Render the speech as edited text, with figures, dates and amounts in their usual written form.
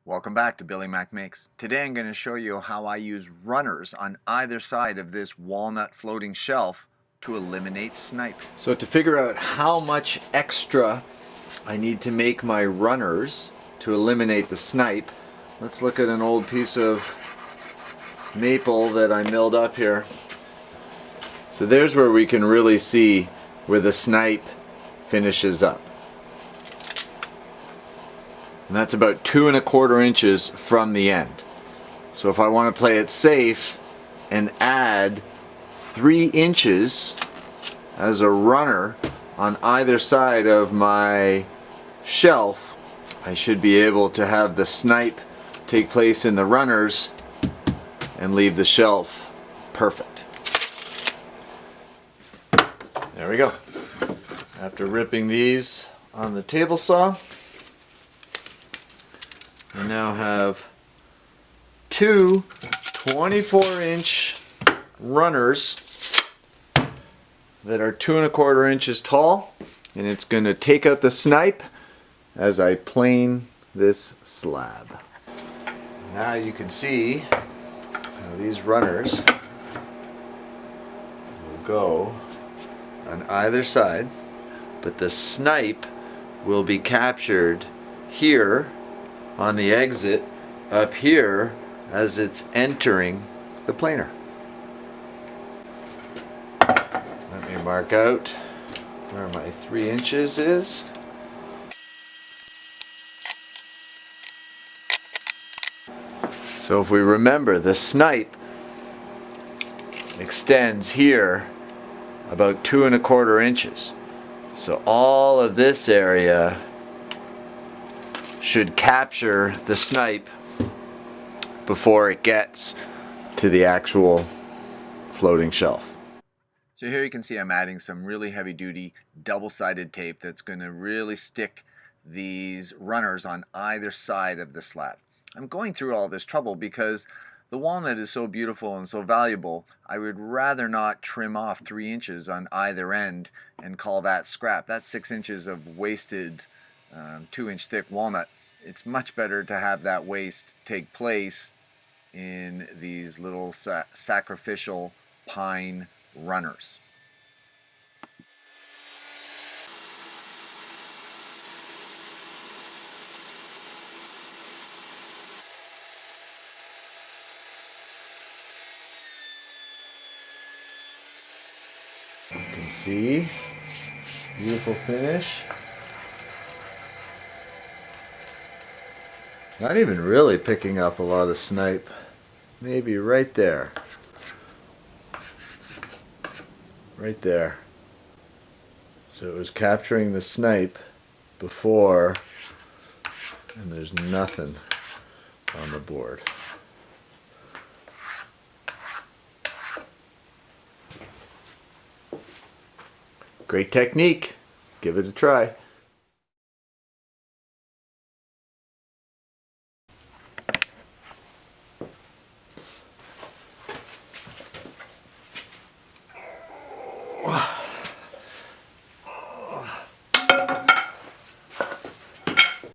Welcome back to Billy Mac Makes. Today I'm going to show you how I use runners on either side of this walnut floating shelf to eliminate snipe. So to figure out how much extra I need to make my runners to eliminate the snipe, let's look at an old piece of maple that I milled up here. So there's where we can really see where the snipe finishes up. And that's about 2¼ inches from the end. So if I want to play it safe and add 3 inches as a runner on either side of my shelf, I should be able to have the snipe take place in the runners and leave the shelf perfect. There we go. After ripping these on the table saw, I now have two 24-inch runners that are 2¼ inches tall, and it's going to take out the snipe as I plane this slab. Now you can see how these runners will go on either side, but the snipe will be captured here on the exit up here as it's entering the planer. Let me mark out where my 3 inches is. So if we remember, the snipe extends here about 2¼ inches. So all of this area should capture the snipe before it gets to the actual floating shelf. So here you can see I'm adding some really heavy duty double-sided tape that's going to really stick these runners on either side of the slab. I'm going through all this trouble because the walnut is so beautiful and so valuable. I would rather not trim off 3 inches on either end and call that scrap. That's 6 inches of wasted 2-inch thick walnut. It's much better to have that waste take place in these little sacrificial pine runners. You can see, beautiful finish. Not even really picking up a lot of snipe. Maybe right there. Right there. So it was capturing the snipe before, and there's nothing on the board. Great technique. Give it a try.